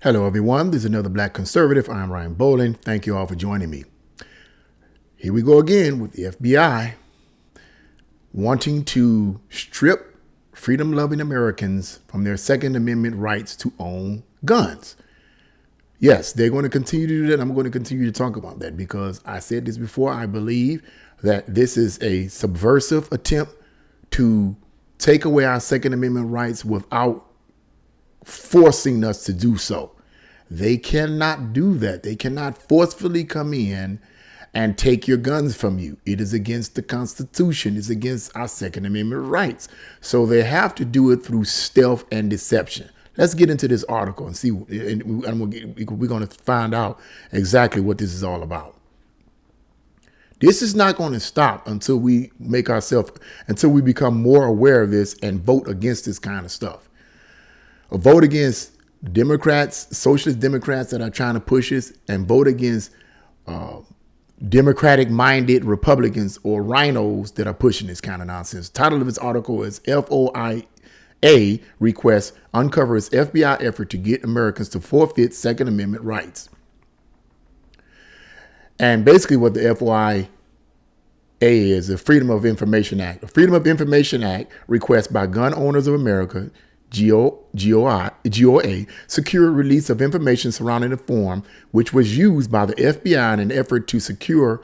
Hello, everyone. This is another Black Conservative. I'm Ryan Bowling. Thank you all for joining me. Here we go again with the FBI wanting to strip freedom-loving Americans from their Second Amendment rights to own guns. Yes, they're going to continue to do that. I'm going to continue to talk about that because I said this before. I believe that this is a subversive attempt to take away our Second Amendment rights without forcing us to do so. They cannot do that. They cannot forcefully come in and take your guns from you. It is against the Constitution. It's against our Second Amendment rights. So they have to do it through stealth and deception. Let's get into this article and see. And we're going to find out exactly what this is all about. This is not going to stop until we become more aware of this and vote against this kind of stuff. A vote against Democrats, socialist Democrats that are trying to push this, and vote against Democratic-minded Republicans or rhinos that are pushing this kind of nonsense. The title of this article is FOIA request uncovers FBI effort to get Americans to forfeit Second Amendment rights. And basically what the FOIA is the Freedom of Information Act. The Freedom of Information Act requests by gun owners of America, GOA, secure release of information surrounding the form, which was used by the FBI in an effort to secure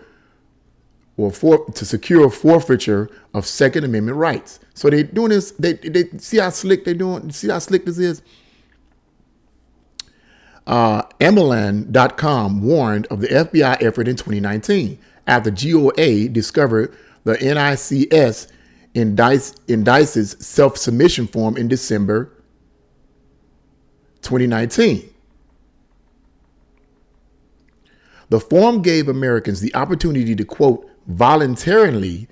forfeiture of Second Amendment rights. So they're doing this. They see how slick they're doing. See how slick this is. Emeland.com warned of the FBI effort in 2019 after GOA discovered the NICS indices self-submission form in December 2019. The form gave Americans the opportunity to, quote, voluntarily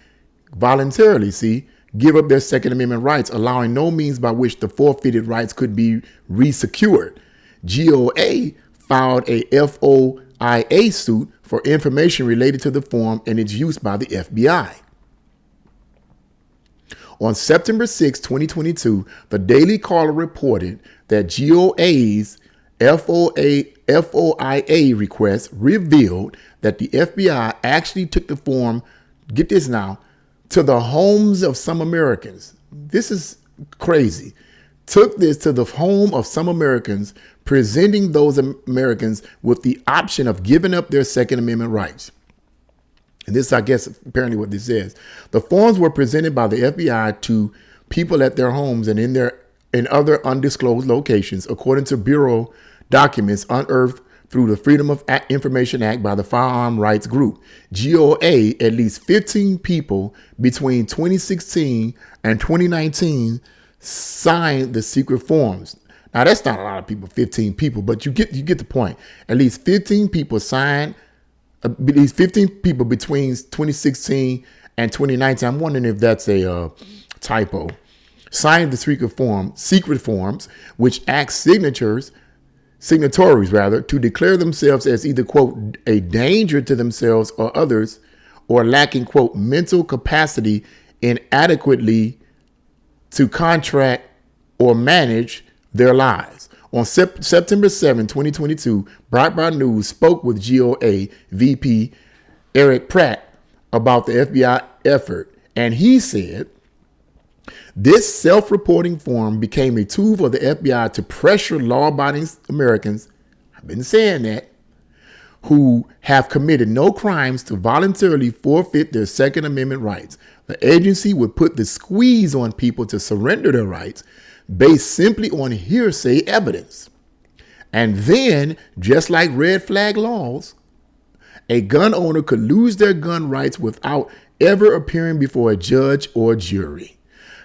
give up their Second Amendment rights, allowing no means by which the forfeited rights could be resecured. GOA filed a FOIA suit for information related to the form and its use by the FBI. On September 6, 2022, the Daily Caller reported that GOA's FOIA request revealed that the FBI actually took the form, get this now, to the homes of some Americans. This is crazy. Took this to the home of some Americans, presenting those Americans with the option of giving up their Second Amendment rights. And this, I guess, apparently what this is. The forms were presented by the FBI to people at their homes and in other undisclosed locations, according to Bureau documents unearthed through the Freedom of Information Act by the Firearm Rights Group. GOA, at least 15 people between 2016 and 2019 signed the secret forms. Now, that's not a lot of people, 15 people, but you get the point. At least 15 people signed. These 15 people between 2016 and 2019, I'm wondering if that's a typo, signed the secret forms, which ask signatories to declare themselves as either, quote, a danger to themselves or others, or lacking, quote, mental capacity inadequately to contract or manage their lives. On September 7, 2022, Breitbart News spoke with GOA VP Eric Pratt about the FBI effort, and he said, this self-reporting form became a tool for the FBI to pressure law-abiding Americans, I've been saying that, who have committed no crimes to voluntarily forfeit their Second Amendment rights. The agency would put the squeeze on people to surrender their rights based simply on hearsay evidence. And then, just like red flag laws, a gun owner could lose their gun rights without ever appearing before a judge or jury.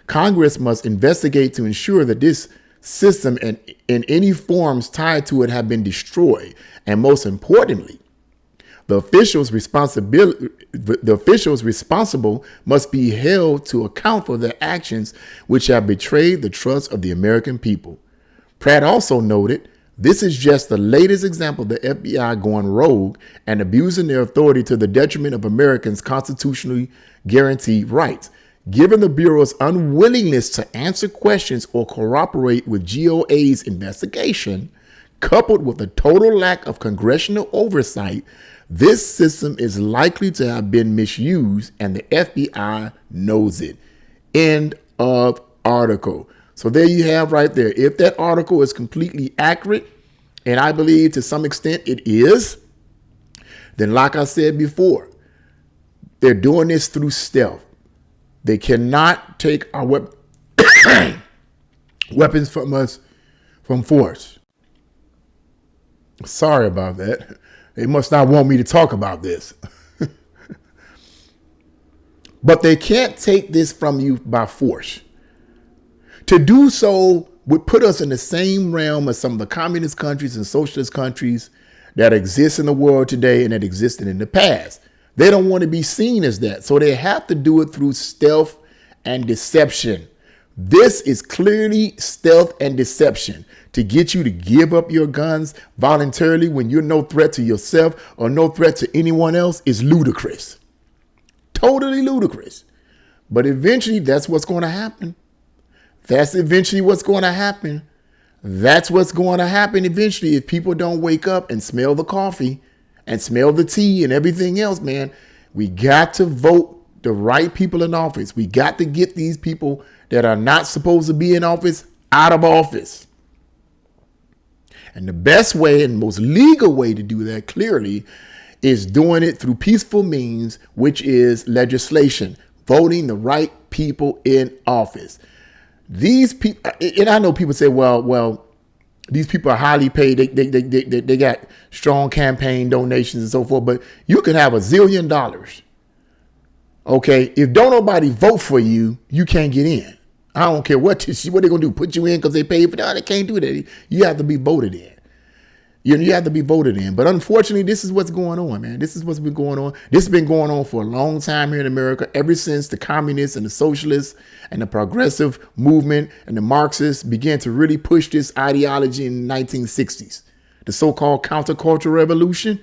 Congress must investigate to ensure that this system and any forms tied to it have been destroyed. And most importantly, the officials responsible must be held to account for their actions, which have betrayed the trust of the American people. Pratt also noted, this is just the latest example of the FBI going rogue and abusing their authority to the detriment of Americans' constitutionally guaranteed rights. Given the Bureau's unwillingness to answer questions or cooperate with GOA's investigation, coupled with a total lack of congressional oversight, this system is likely to have been misused, and the FBI knows it. End of article. So there you have right there. If that article is completely accurate, and I believe to some extent it is, then like I said before, they're doing this through stealth. They cannot take our weapons from us from force. Sorry about that. They must not want me to talk about this. But they can't take this from you by force. To do so would put us in the same realm as some of the communist countries and socialist countries that exist in the world today and that existed in the past. They don't want to be seen as that. So they have to do it through stealth and deception. This is clearly stealth and deception to get you to give up your guns voluntarily when you're no threat to yourself or no threat to anyone else is ludicrous. Totally ludicrous. But eventually that's what's going to happen. That's eventually what's going to happen. That's what's going to happen eventually if people don't wake up and smell the coffee and smell the tea and everything else, man. We got to vote the right people in office. We got to get these people that are not supposed to be in office out of office. And the best way and most legal way to do that clearly is doing it through peaceful means, which is legislation, voting the right people in office. These people, and I know people say, well, these people are highly paid. They got strong campaign donations and so forth, but you can have $1 zillion. Okay. If don't nobody vote for you, you can't get in. I don't care what they're going to do. Put you in because they paid for that. They can't do that. You have to be voted in. You have to be voted in. But unfortunately, this is what's going on, man. This is what's been going on. This has been going on for a long time here in America, ever since the communists and the socialists and the progressive movement and the Marxists began to really push this ideology in the 1960s. The so-called counterculture revolution.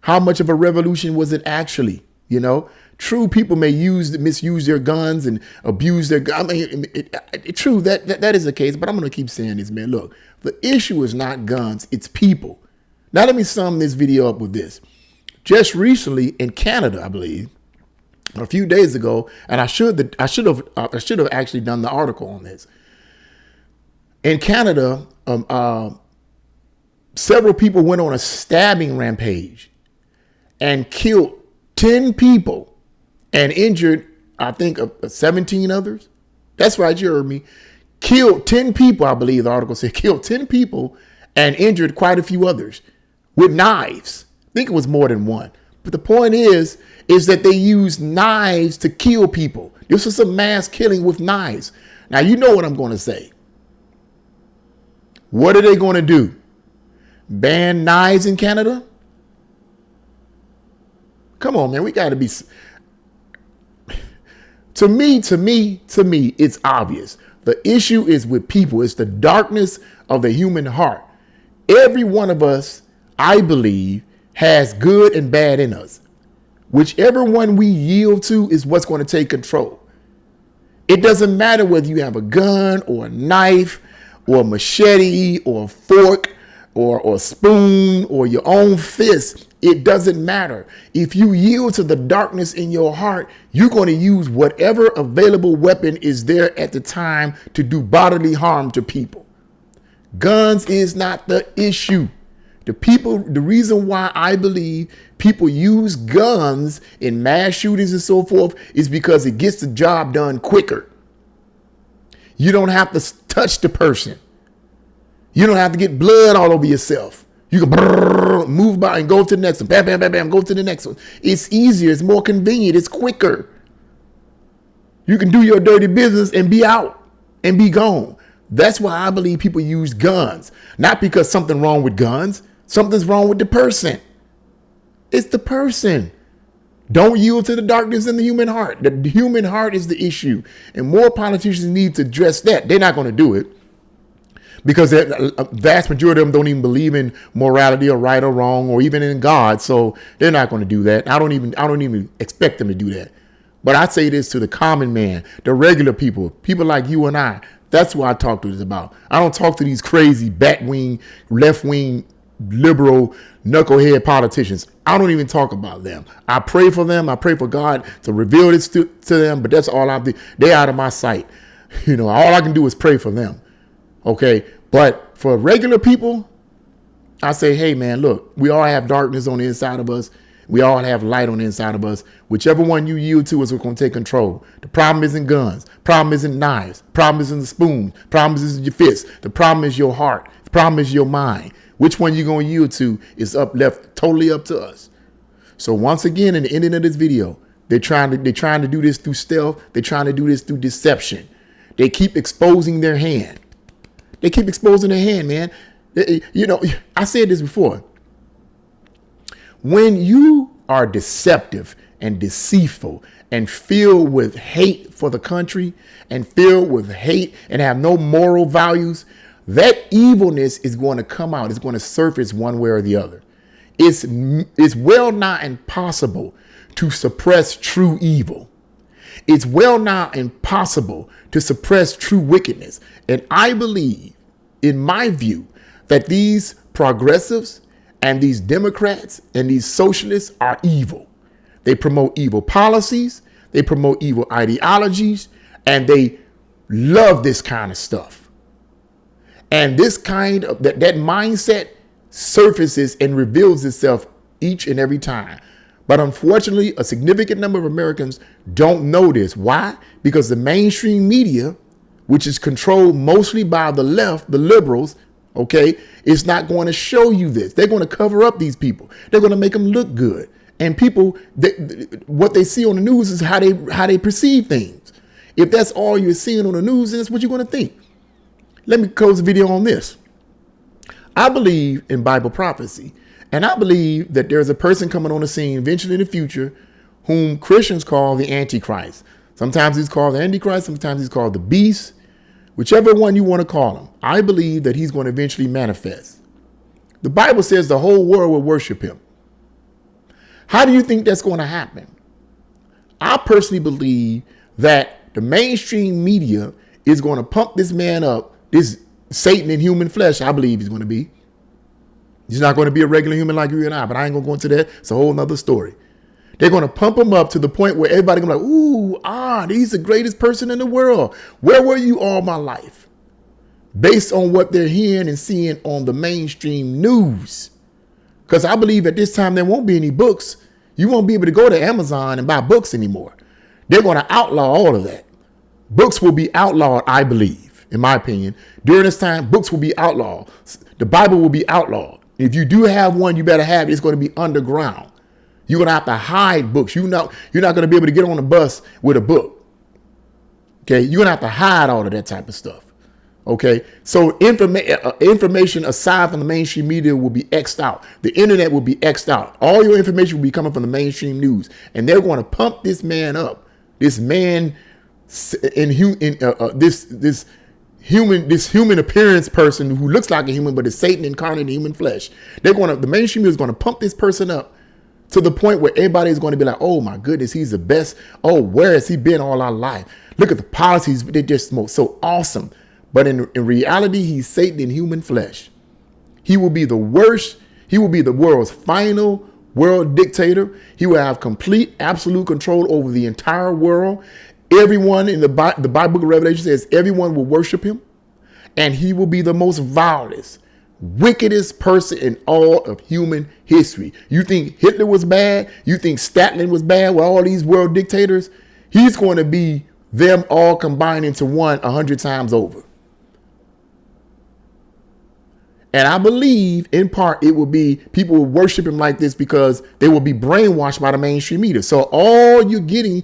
How much of a revolution was it actually? You know, true, people may misuse their guns and abuse their guns. I mean, true, that is the case. But I'm going to keep saying this, man. Look, the issue is not guns. It's people. Now, let me sum this video up with this. Just recently in Canada, I believe, a few days ago, and I should have actually done the article on this. In Canada, several people went on a stabbing rampage and killed 10 people and injured, I think, 17 others. That's right, you heard me. Killed 10 people, I believe the article said, killed 10 people and injured quite a few others with knives. I think it was more than one. But the point is that they used knives to kill people. This was a mass killing with knives. Now, you know what I'm going to say. What are they going to do? Ban knives in Canada? Come on, man. We got to be. To me, it's obvious. The issue is with people. It's the darkness of the human heart. Every one of us, I believe, has good and bad in us. Whichever one we yield to is what's going to take control. It doesn't matter whether you have a gun or a knife or a machete or a fork or a spoon or your own fist. It doesn't matter. If you yield to the darkness in your heart, you're going to use whatever available weapon is there at the time to do bodily harm to people. Guns is not the issue. The reason why I believe people use guns in mass shootings and so forth is because it gets the job done quicker. You don't have to touch the person. You don't have to get blood all over yourself. You can move by and go to the next one. Bam, bam, bam, bam, go to the next one. It's easier. It's more convenient. It's quicker. You can do your dirty business and be out and be gone. That's why I believe people use guns. Not because something wrong with guns. Something's wrong with the person. It's the person. Don't yield to the darkness in the human heart. The human heart is the issue. And more politicians need to address that. They're not going to do it. Because a vast majority of them don't even believe in morality or right or wrong or even in God. So they're not going to do that. I don't even expect them to do that. But I say this to the common man, the regular people like you and I. That's what I talk to this about. I don't talk to these crazy bat-wing, left-wing, liberal, knucklehead politicians. I don't even talk about them. I pray for them. I pray for God to reveal this to them, but that's all I do. They're out of my sight. All I can do is pray for them. Okay? But for regular people, I say, hey, man, look, we all have darkness on the inside of us. We all have light on the inside of us. Whichever one you yield to is what's going to take control. The problem isn't guns. Problem isn't knives. Problem isn't the spoon. Problem isn't your fist. The problem is your heart. The problem is your mind. Which one you're going to yield to is left totally up to us. So once again, in the ending of this video, they're trying to do this through stealth. They're trying to do this through deception. They keep exposing their hand. They keep exposing their hand, man. I said this before. When you are deceptive and deceitful and filled with hate for the country and filled with hate and have no moral values, that evilness is going to come out. It's going to surface one way or the other. It's well nigh impossible to suppress true evil. It's well nigh impossible to suppress true wickedness. And I believe, in my view, that these progressives and these Democrats and these socialists are evil. They promote evil policies. They promote evil ideologies. And they love this kind of stuff. And this kind of that mindset surfaces and reveals itself each and every time. But unfortunately, a significant number of Americans don't know this. Why? Because the mainstream media, which is controlled mostly by the left, the liberals, okay, is not going to show you this. They're going to cover up these people. They're going to make them look good. And people, what they see on the news is how they perceive things. If that's all you're seeing on the news, then that's what you're going to think. Let me close the video on this. I believe in Bible prophecy. And I believe that there's a person coming on the scene eventually in the future whom Christians call the Antichrist. Sometimes he's called the Antichrist. Sometimes he's called the beast. Whichever one you want to call him. I believe that he's going to eventually manifest. The Bible says the whole world will worship him. How do you think that's going to happen? I personally believe that the mainstream media is going to pump this man up, this Satan in human flesh, I believe he's going to be. He's not going to be a regular human like you and I, but I ain't going to go into that. It's a whole nother story. They're going to pump him up to the point where everybody going to be like, he's the greatest person in the world. Where were you all my life? Based on what they're hearing and seeing on the mainstream news. Because I believe at this time there won't be any books. You won't be able to go to Amazon and buy books anymore. They're going to outlaw all of that. Books will be outlawed, I believe, in my opinion. During this time, books will be outlawed. The Bible will be outlawed. If you do have one, you better have it. It's going to be underground. You're going to have to hide books. You're not going to be able to get on a bus with a book. Okay. You're going to have to hide all of that type of stuff. Okay. So information aside from the mainstream media will be X'd out. The internet will be X'd out. All your information will be coming from the mainstream news. And they're going to pump this man up. This man this human appearance person who looks like a human, but is Satan incarnate in human flesh. The mainstream media is going to pump this person up to the point where everybody is going to be like, oh my goodness, he's the best. Oh, where has he been all our life? Look at the policies. They're just so awesome. But in reality, he's Satan in human flesh. He will be the worst. He will be the world's final world dictator. He will have complete, absolute control over the entire world. Everyone in the Bible book of Revelation says everyone will worship him. And he will be the most vilest, wickedest person in all of human history. You think Hitler was bad? You think Stalin was bad with all these world dictators? He's going to be them all combined into one 100 times over. And I believe in part it will be people will worship him like this because they will be brainwashed by the mainstream media. So if all you're getting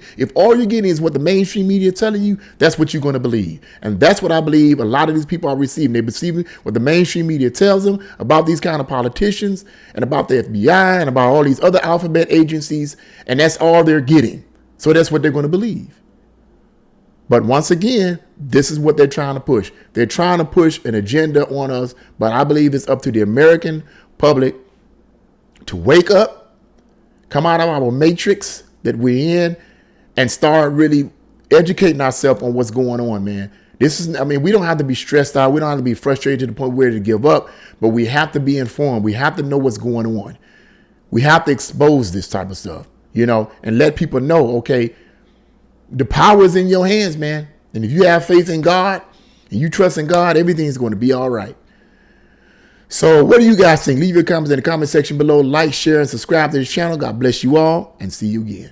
is what the mainstream media is telling you, that's what you're going to believe. And that's what I believe a lot of these people are receiving. They're receiving what the mainstream media tells them about these kind of politicians and about the FBI and about all these other alphabet agencies. And that's all they're getting. So that's what they're going to believe. But once again, this is what they're trying to push. They're trying to push an agenda on us. But I believe it's up to the American public to wake up, come out of our matrix that we're in, and start really educating ourselves on what's going on, man. I mean, we don't have to be stressed out. We don't have to be frustrated to the point where to give up, but we have to be informed. We have to know what's going on. We have to expose this type of stuff, and let people know, okay, the power is in your hands, man. And if you have faith in God and you trust in God, everything's going to be all right. So what do you guys think? Leave your comments in the comment section below. Like, share, and subscribe to this channel. God bless you all, and see you again.